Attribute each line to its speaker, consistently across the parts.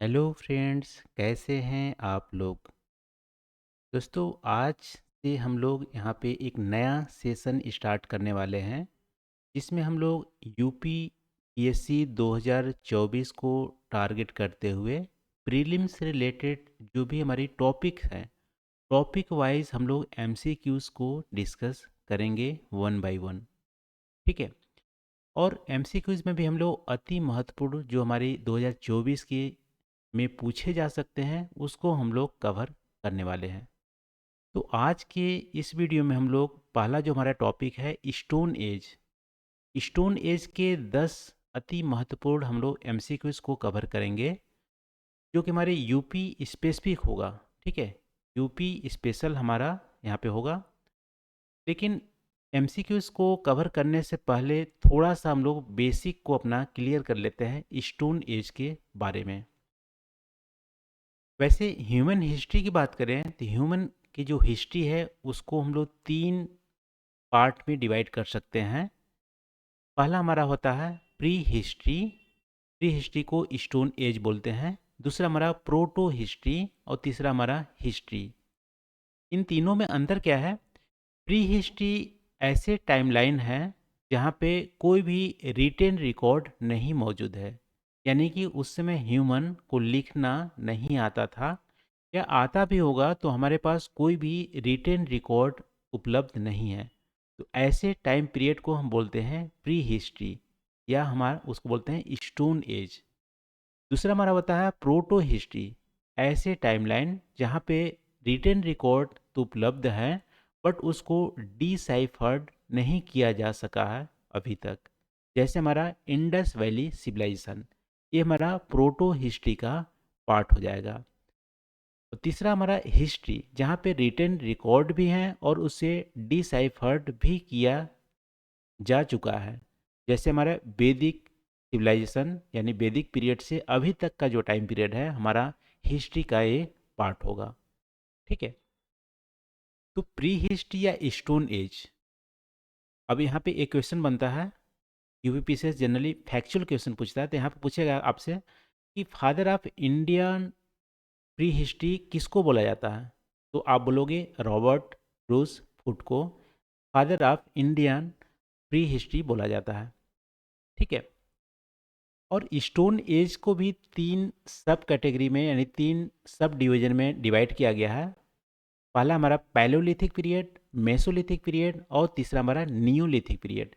Speaker 1: Hello friends, कैसे हैं आप लोग। दोस्तों, आज से हम लोग यहाँ पे एक नया सेशन स्टार्ट करने वाले हैं जिसमें हम लोग यूपी पीएससी 2024 को टारगेट करते हुए प्रीलिम्स से रिलेटेड जो भी हमारी टॉपिक हैं, टॉपिक वाइज हम लोग एमसीक्यूज़ को डिस्कस करेंगे वन बाय वन। ठीक है। और एमसीक्यूज़ में भी हम लोग अति महत्वपूर्ण जो हमारी 2024 की में पूछे जा सकते हैं उसको हम लोग कवर करने वाले हैं। तो आज के इस वीडियो में हम लोग पहला जो हमारा टॉपिक है स्टोन एज, स्टोन एज के 10 अति महत्वपूर्ण हम लोग एमसीक्यूज़ को कवर करेंगे जो कि हमारे यूपी स्पेसिफिक होगा। ठीक है। यूपी स्पेशल हमारा यहाँ पे होगा। लेकिन एमसीक्यूज़ को कवर करने से पहले थोड़ा सा हम लोग बेसिक को अपना क्लियर कर लेते हैं स्टोन एज के बारे में। वैसे ह्यूमन हिस्ट्री की बात करें तो ह्यूमन की जो हिस्ट्री है उसको हम लोग 3 पार्ट में डिवाइड कर सकते हैं। पहला हमारा होता है प्री हिस्ट्री। प्री हिस्ट्री को स्टोन एज बोलते हैं। दूसरा हमारा प्रोटो हिस्ट्री और तीसरा हमारा हिस्ट्री। इन तीनों में अंतर क्या है? प्री हिस्ट्री ऐसे टाइमलाइन है जहाँ पे कोई भी रिटेन रिकॉर्ड नहीं मौजूद है, यानी कि उस समय ह्यूमन को लिखना नहीं आता था, या आता भी होगा तो हमारे पास कोई भी रिटेन रिकॉर्ड उपलब्ध नहीं है। तो ऐसे टाइम पीरियड को हम बोलते हैं प्री हिस्ट्री, या हमारा उसको बोलते हैं स्टोन एज। दूसरा हमारा होता है प्रोटो हिस्ट्री। ऐसे टाइमलाइन जहाँ पे रिटेन रिकॉर्ड तो उपलब्ध है बट उसको डिसाइफर्ड नहीं किया जा सका है अभी तक। जैसे हमारा इंडस वैली सिविलाइजेशन, ये हमारा प्रोटो हिस्ट्री का पार्ट हो जाएगा। और तीसरा हमारा हिस्ट्री जहाँ पे रिटेन रिकॉर्ड भी हैं और उसे डिसाइफर्ड भी किया जा चुका है। जैसे हमारा वैदिक सिविलाइजेशन यानी वैदिक पीरियड से अभी तक का जो टाइम पीरियड है हमारा हिस्ट्री का ये पार्ट होगा। ठीक है। तो प्री हिस्ट्री या स्टोन एज, अब यहाँ पे एक क्वेश्चन बनता है। यूपीपीसीएस जनरली फैक्चुअल क्वेश्चन पूछता है, तो यहाँ पे पूछेगा आपसे कि father of Indian pre history किसको बोला जाता है। तो आप बोलोगे रॉबर्ट ब्रूस फुट को father of Indian pre history बोला जाता है। ठीक है। और स्टोन एज को भी 3 सब कैटेगरी में यानी 3 सब डिवीजन में डिवाइड किया गया है। पहला हमारा पैलोलिथिक पीरियड, मेसोलिथिक पीरियड और तीसरा हमारा नियोलिथिक पीरियड।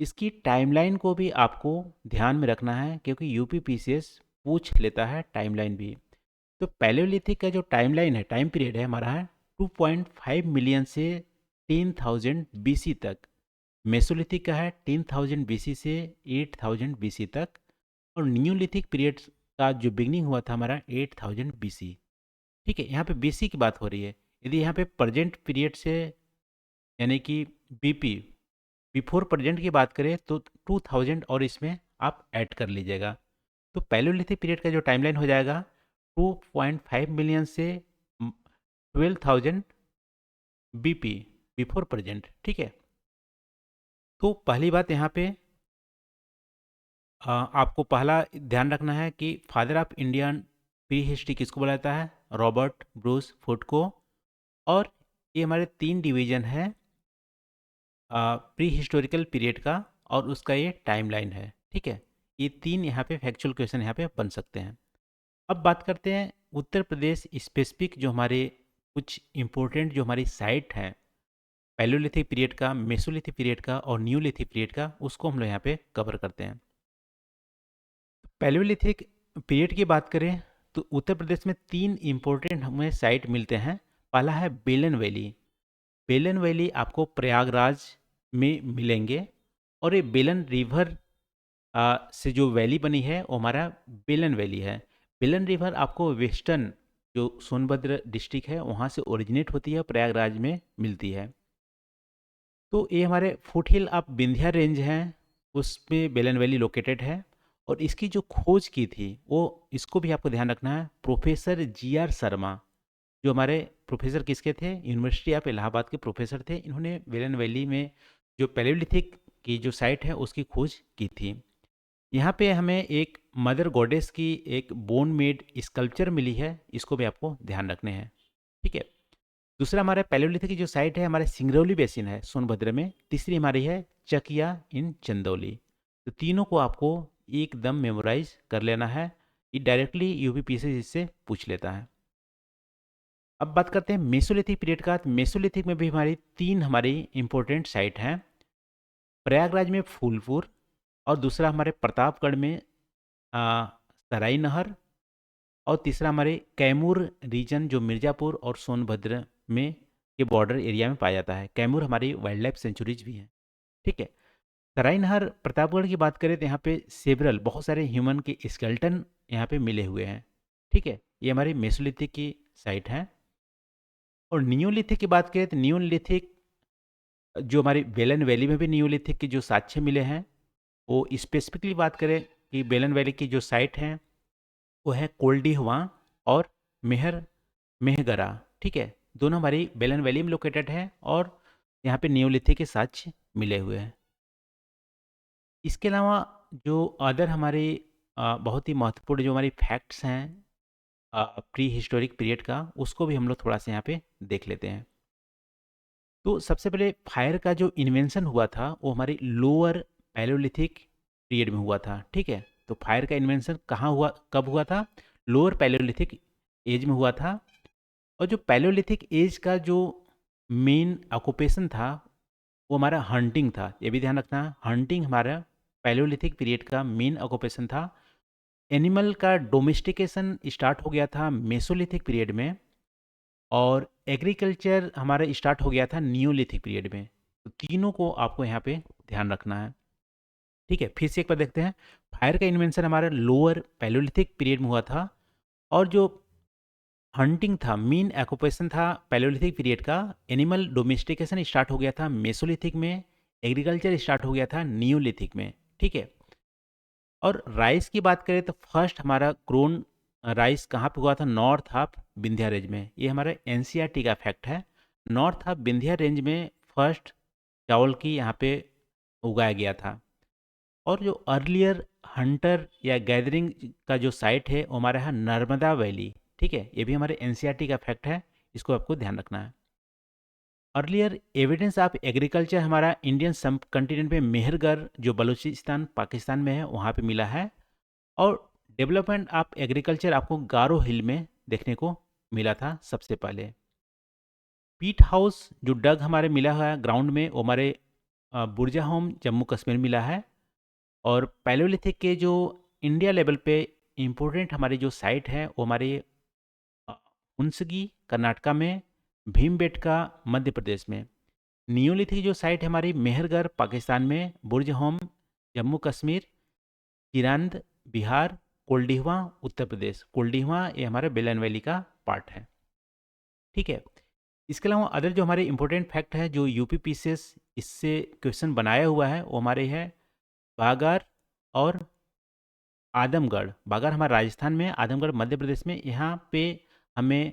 Speaker 1: इसकी टाइमलाइन को भी आपको ध्यान में रखना है क्योंकि यूपीपीसीएस पूछ लेता है टाइमलाइन भी। तो पैलोलिथिक का जो टाइमलाइन है, टाइम पीरियड है हमारा है 2.5 मिलियन से 10,000 बीसी तक। मेसोलिथिक का है 10,000 बीसी से 8,000 बीसी तक। और न्यूलिथिक पीरियड का जो बिगनिंग हुआ था हमारा 8,000 बीसी। ठीक है। यहाँ पे बीसी की बात हो रही है। यदि यहाँ पे प्रेजेंट पीरियड से यानी कि बीपी बिफोर प्रेजेंट की बात करें तो 2000 और इसमें आप ऐड कर लीजिएगा। तो पैलोलिथिक पीरियड का जो टाइमलाइन हो जाएगा 2.5 मिलियन से 12,000 बीपी बिफोर प्रेजेंट। ठीक है। तो पहली बात यहाँ पे आपको पहला ध्यान रखना है कि father of Indian pre history किसको बोला जाता है? रॉबर्ट ब्रूस फुट को। और ये हमारे 3 डिवीजन है प्री हिस्टोरिकल पीरियड का, और उसका ये टाइमलाइन है। ठीक है। ये 3 यहाँ पे फैक्चुअल क्वेश्चन यहाँ पे बन सकते हैं। अब बात करते हैं उत्तर प्रदेश स्पेसिफिक जो हमारे कुछ इम्पोर्टेंट जो हमारी साइट हैं पैलोलिथिक पीरियड का, मेसोलिथिक पीरियड का और न्यूलिथिक पीरियड का, उसको हम लोग यहाँ पे कवर करते हैं। पैलोलिथिक पीरियड की बात करें तो उत्तर प्रदेश में 3 इम्पोर्टेंट हमें साइट मिलते हैं। पहला है बेलन वैली। बेलन वैली आपको प्रयागराज में मिलेंगे। और ये बेलन रिवर से जो वैली बनी है वो हमारा बेलन वैली है। बेलन रिवर आपको वेस्टर्न जो सोनभद्र डिस्ट्रिक्ट है वहाँ से ओरिजिनेट होती है, प्रयागराज में मिलती है। तो ये हमारे foot hill of Vindhya range हैं, उसमें बेलन वैली लोकेटेड है। और इसकी जो खोज की थी वो, इसको भी आपको ध्यान रखना है, प्रोफेसर जी आर शर्मा, जो हमारे प्रोफेसर किसके थे? यूनिवर्सिटी ऑफ इलाहाबाद के प्रोफेसर थे। इन्होंने बेलन वैली में जो पैलेलिथिक की जो साइट है उसकी खोज की थी। यहाँ पे हमें एक मदर गॉडेस की एक बोन मेड स्कल्पचर मिली है, इसको भी आपको ध्यान रखने हैं। ठीक है। दूसरा हमारा पैलियोलिथिक की जो साइट है हमारे सिंगरौली बेसिन है सोनभद्र में। तीसरी हमारी है चकिया इन चंदौली। तो तीनों को आपको एकदम मेमोराइज कर लेना है, ये डायरेक्टली यूपीपीएससी इससे पूछ लेता है। अब बात करते हैं मेसोलिथिक पीरियड का। तो मेसोलिथिक में भी हमारी तीन हमारी इंपॉर्टेंट साइट हैं। प्रयागराज में फूलपुर, और दूसरा हमारे प्रतापगढ़ में सराई नहर, और तीसरा हमारे कैमूर रीजन जो मिर्ज़ापुर और सोनभद्र में के बॉर्डर एरिया में पाया जाता है। कैमूर हमारी वाइल्ड लाइफ सेंचुरीज भी हैं। ठीक है। सराई नहर प्रतापगढ़ की बात करें तो यहाँ पे सेवरल बहुत सारे ह्यूमन के स्केल्टन यहाँ पे मिले हुए हैं। ठीक है, ये हमारी मेसोलिथिक की साइट है। और नियोलिथिक की बात करें तो नियोलिथिक जो हमारी बेलन वैली में भी नियोलिथिक के जो साक्ष्य मिले हैं, वो स्पेसिफिकली बात करें कि बेलन वैली की जो साइट है वो है कोल्डीहवा और मेहगरा। ठीक है, दोनों हमारी बेलन वैली में लोकेटेड है और यहाँ पे नियोलिथिक के साक्ष्य मिले हुए हैं। इसके अलावा जो अदर हमारे बहुत ही महत्वपूर्ण जो हमारी फैक्ट्स हैं प्री हिस्टोरिक पीरियड का, उसको भी हम लोग थोड़ा सा यहाँ पे देख लेते हैं। तो सबसे पहले फायर का जो इन्वेंशन हुआ था वो हमारी लोअर पैलियोलिथिक पीरियड में हुआ था। ठीक है, तो फायर का इन्वेंशन कहाँ हुआ, कब हुआ था? लोअर पैलियोलिथिक एज में हुआ था। और जो पैलियोलिथिक एज का जो मेन ऑक्यूपेशन था वो हमारा हंटिंग था। ये भी ध्यान रखना, हंटिंग हमारा पैलियोलिथिक पीरियड का मेन ऑक्यूपेशन था। एनिमल का डोमेस्टिकेशन स्टार्ट हो गया था मेसोलिथिक पीरियड में, और एग्रीकल्चर हमारा स्टार्ट हो गया था नियोलिथिक पीरियड में। तो तीनों को आपको यहाँ पे ध्यान रखना है। ठीक है, फिर से एक बार देखते हैं। फायर का इन्वेंशन हमारा लोअर पैलियोलिथिक पीरियड में हुआ था, और जो हंटिंग था मेन ऑक्यूपेशन था पैलियोलिथिक पीरियड का। एनिमल डोमेस्टिकेशन स्टार्ट हो गया था मेसोलिथिक में, एग्रीकल्चर स्टार्ट हो गया था नियोलिथिक में। ठीक है। और राइस की बात करें तो फर्स्ट हमारा क्रोन राइस कहाँ पे हुआ था? नॉर्थ ऑफ विंध्या रेंज में। ये हमारा एनसीईआरटी का फैक्ट है। नॉर्थ ऑफ विंध्या रेंज में फर्स्ट चावल की यहाँ पे उगाया गया था। और जो अर्लियर हंटर या गैदरिंग का जो साइट है वो हमारा है नर्मदा वैली। ठीक है, ये भी हमारे एनसीईआरटी का फैक्ट है, इसको आपको ध्यान रखना है। अर्लियर एविडेंस ऑफ एग्रीकल्चर हमारा इंडियन सब कंटिनेंट में मेहरगढ़ जो बलूचिस्तान पाकिस्तान में है वहाँ पे मिला है। और डेवलपमेंट ऑफ एग्रीकल्चर आपको गारो हिल में देखने को मिला था सबसे पहले। पीट हाउस जो डग हमारे मिला है ग्राउंड में वो हमारे बुरजा होम जम्मू कश्मीर मिला है। और पैलियोलिथिक के जो इंडिया लेवल पे इम्पोर्टेंट हमारी जो साइट है वो हमारे हुंसगी कर्नाटका में, भीमबेटका मध्य प्रदेश में। नियोलिथिक जो साइट है हमारी मेहरगढ़ पाकिस्तान में, बुर्ज होम जम्मू कश्मीर, चिरांद बिहार, कोल्डिहवा उत्तर प्रदेश। कोल्डिहवा ये हमारे बेलन वैली का पार्ट है। ठीक है। इसके अलावा अदर जो हमारे इंपॉर्टेंट फैक्ट है जो यूपीपीसीएस इससे क्वेश्चन बनाया हुआ है वो हमारे है बागार और आदमगढ़। बागार हमारे राजस्थान में, आदमगढ़ मध्य प्रदेश में। यहाँ पे हमें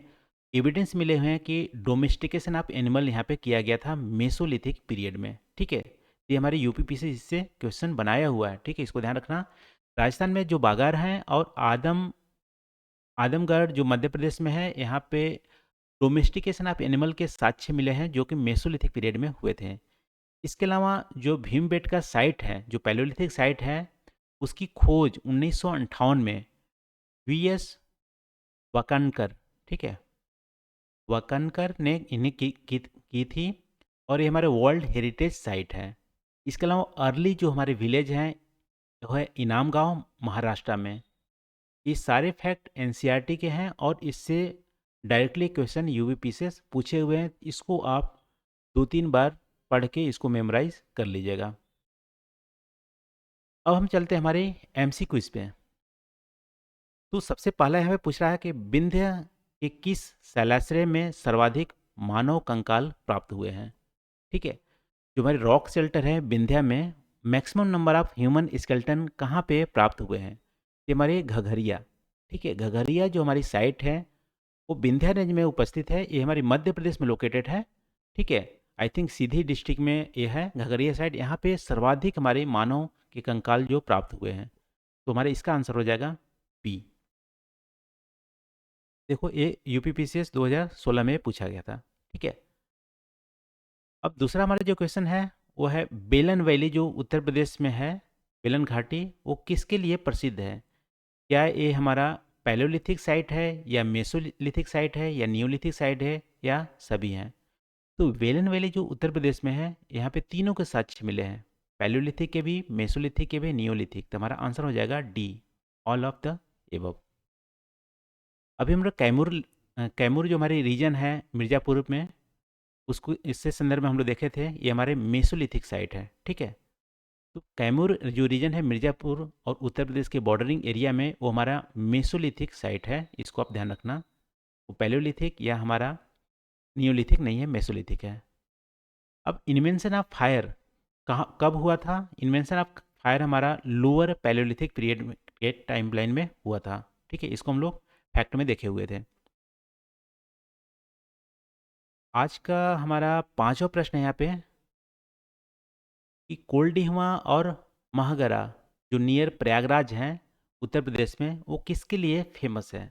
Speaker 1: एविडेंस मिले हुए हैं कि डोमेस्टिकेशन ऑफ एनिमल यहाँ पे किया गया था मेसोलिथिक पीरियड में। ठीक है, ये हमारे यूपीपी से इससे क्वेश्चन बनाया हुआ है। ठीक है, इसको ध्यान रखना। राजस्थान में जो बागार हैं और आदमगढ़ जो मध्य प्रदेश में है, यहाँ पे डोमेस्टिकेशन ऑफ एनिमल के साक्ष्य मिले हैं जो कि मेसोलिथिक पीरियड में हुए थे। इसके अलावा जो भीमबेटका साइट है जो पैलियोलिथिक साइट है, उसकी खोज 1958 में वीएस वाकानकर, ठीक है, वाकानकर ने इन्हें की थी। और ये हमारे वर्ल्ड हेरिटेज साइट है। इसके अलावा अर्ली जो हमारे विलेज हैं वो है इनाम गांव महाराष्ट्र में। ये सारे फैक्ट एनसीईआरटी के हैं और इससे डायरेक्टली क्वेश्चन यूवीपी से पूछे हुए हैं। इसको आप 2-3 बार पढ़ के इसको मेमोराइज कर लीजिएगा। अब हम चलते हैं हमारे एमसी क्विज पे। तो सबसे पहला यहाँ पे पूछ रहा है कि विंध्य के किस शैलाश्रय में सर्वाधिक मानव कंकाल प्राप्त हुए हैं? ठीक है, जो हमारे रॉक शेल्टर है विंध्या में, maximum number of human skeleton कहाँ पे प्राप्त हुए हैं? ये हमारे घघरिया। ठीक है, घघरिया जो हमारी साइट है वो विंध्या रेंज में उपस्थित है। ये हमारी मध्य प्रदेश में लोकेटेड है। ठीक है, आई थिंक सीधी डिस्ट्रिक्ट में ये है घघरिया साइट। यहाँ पे सर्वाधिक हमारे मानव के कंकाल जो प्राप्त हुए हैं। तो हमारा इसका आंसर हो जाएगा बी। देखो ये यूपीपीसीएस 2016 में पूछा गया था। ठीक है, अब दूसरा हमारा जो क्वेश्चन है वो है बेलन वैली जो उत्तर प्रदेश में है, बेलन घाटी, वो किसके लिए प्रसिद्ध है? क्या ये हमारा पैलोलिथिक साइट है या मेसोलिथिक साइट है या नियोलिथिक साइट है या सभी हैं? तो वेलन वैली जो उत्तर प्रदेश में है, यहाँ पे तीनों के साक्ष्य मिले हैं, पैलोलिथिक के भी, मेसोलिथिक के भी, नियोलिथिक। तो हमारा आंसर हो जाएगा D, all of the above. अभी हम लोग कैमूर जो हमारी रीजन है मिर्ज़ापुर में, उसको इससे संदर्भ में हम लोग देखे थे, ये हमारे मेसोलिथिक साइट है। ठीक है, तो कैमूर जो रीजन है मिर्ज़ापुर और उत्तर प्रदेश के बॉर्डरिंग एरिया में, वो हमारा मेसोलिथिक साइट है, इसको आप ध्यान रखना। वो पैलोलिथिक या हमारा नियोलिथिक नहीं है, मेसोलिथिक है। अब इन्वेंशन ऑफ फायर कहाँ कब हुआ था? इन्वेंशन ऑफ फायर हमारा लोअर पैलोलिथिक पीरियड में के टाइम लाइन में हुआ था। ठीक है, इसको हम लोग फैक्ट में देखे हुए थे। आज का हमारा पांचवा प्रश्न है यहाँ पे कि कोल्डिहवा और महागरा जो नियर प्रयागराज हैं उत्तर प्रदेश में, वो किसके लिए फेमस है?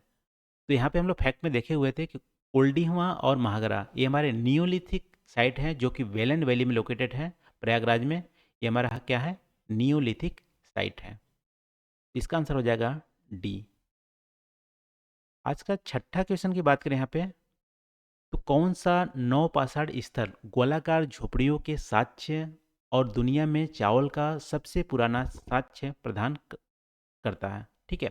Speaker 1: तो यहाँ पे हम लोग फैक्ट में देखे हुए थे कि कोल्डिहवा और महागरा ये हमारे नियोलिथिक साइट हैं जो कि वेलन वैली में लोकेटेड है प्रयागराज में। ये हमारा क्या है? नियोलिथिक साइट है। इसका आंसर हो जाएगा डी। आज का छठा क्वेश्चन की बात करें यहाँ पे, तो कौन सा नौ पाषाण स्थल गोलाकार झोपड़ियों के साक्ष्य और दुनिया में चावल का सबसे पुराना साक्ष्य प्रदान करता है? ठीक है,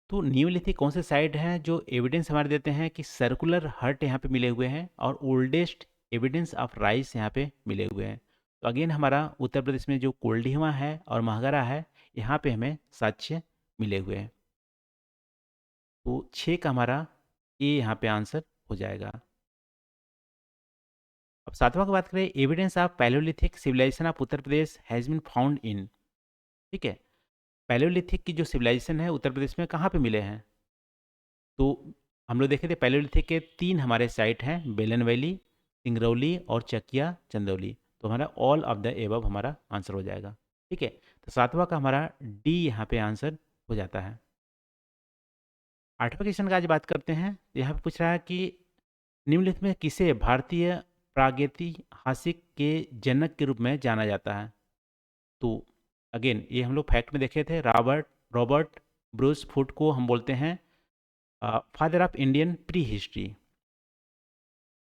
Speaker 1: तो नियोलिथिक कौन से साइट हैं जो एविडेंस हमारे देते हैं कि सर्कुलर हट यहाँ पे मिले हुए हैं और ओल्डेस्ट एविडेंस ऑफ राइस यहाँ पे मिले हुए हैं? तो अगेन हमारा उत्तर प्रदेश में जो कोल्डिहवा है और महागरा है, यहाँ पे हमें साक्ष्य मिले हुए हैं। तो 6 का हमारा ए यहाँ पे आंसर हो जाएगा। अब सातवां की बात करें, evidence of palaeolithic civilisation of Uttar Pradesh has been found in. ठीक है, पैलोलिथिक की जो सिविलाइजेशन है उत्तर प्रदेश में कहाँ पे मिले हैं? तो हम लोग देखे थे पैलोलिथिक के 3 हमारे साइट हैं, बेलन वैली, सिंगरौली और चकिया चंदौली। तो हमारा ऑल ऑफ द एबव हमारा आंसर हो जाएगा। ठीक है, तो सातवां का हमारा डी यहाँ पे आंसर हो जाता है। आठवें क्वेश्चन का आज बात करते हैं। यहाँ पे पूछ रहा है कि निम्नलिखित में किसे भारतीय प्रागैतिहासिक के जनक के रूप में जाना जाता है? तो अगेन ये हम लोग फैक्ट में देखे थे, रॉबर्ट रॉबर्ट ब्रूस फुट को हम बोलते हैं father of Indian pre history.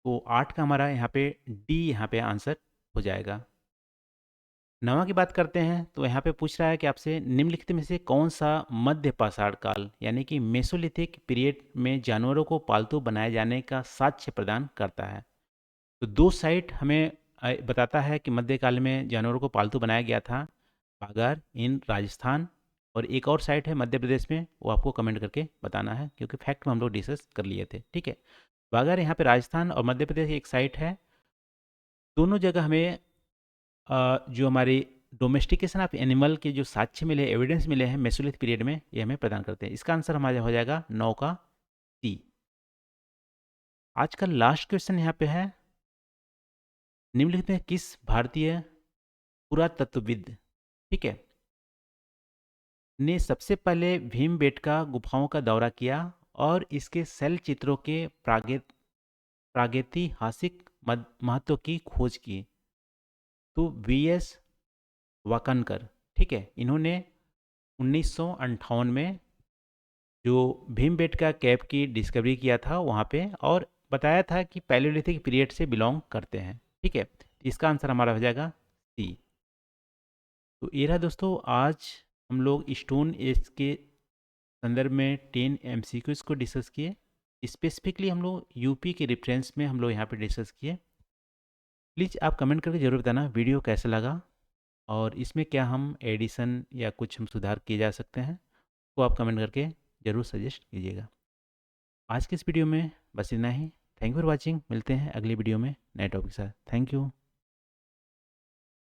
Speaker 1: तो 8 का हमारा यहाँ पे डी यहाँ पे आंसर हो जाएगा। नवा की बात करते हैं, तो यहाँ पे पूछ रहा है कि आपसे निम्नलिखित में से कौन सा मध्य पाषाण काल यानी कि मेसोलिथिक पीरियड में जानवरों को पालतू बनाए जाने का साक्ष्य प्रदान करता है? तो 2 साइट हमें बताता है कि मध्यकाल में जानवरों को पालतू बनाया गया था, बागार इन राजस्थान, और एक और साइट है मध्य प्रदेश में, वो आपको कमेंट करके बताना है क्योंकि फैक्ट में हम लोग डिस्कस कर लिए थे। ठीक है, बागार यहाँ पे राजस्थान और मध्य प्रदेश एक साइट है। दोनों जगह हमें जो हमारी डोमेस्टिकेशन ऑफ एनिमल के जो साक्ष्य मिले, एविडेंस मिले हैं मेसोलिथिक पीरियड में, ये हमें प्रदान करते हैं। इसका आंसर हमारा हो जाएगा 9 का सी। आज का लास्ट क्वेश्चन यहाँ पे है, निम्नलिखित में किस भारतीय पुरातत्वविद, ठीक है, ने सबसे पहले भीमबेटका गुफाओं का दौरा किया और इसके शैल चित्रों के प्रागैतिहासिक महत्व की खोज की? तो वी एस वाकनकर। ठीक है, इन्होंने 1958 में जो भीमबेटका केव की डिस्कवरी किया था वहाँ पे, और बताया था कि पैलियोलिथिक पीरियड से बिलोंग करते हैं। ठीक है, इसका आंसर हमारा हो जाएगा सी। तो ये रहा दोस्तों, आज हम लोग स्टोन एज के संदर्भ में 10 MCQs को डिस्कस किए। स्पेसिफिकली हम लोग यूपी के रेफरेंस में हम लोग यहाँ पे डिस्कस किए। प्लीज़ आप कमेंट करके ज़रूर बताना वीडियो कैसा लगा और इसमें क्या हम एडिशन या कुछ हम सुधार किए जा सकते हैं, तो आप कमेंट करके ज़रूर सजेस्ट कीजिएगा। आज के इस वीडियो में बस इतना ही। Thank you for watching. मिलते हैं अगली वीडियो में नए टॉपिक के साथ। Thank you.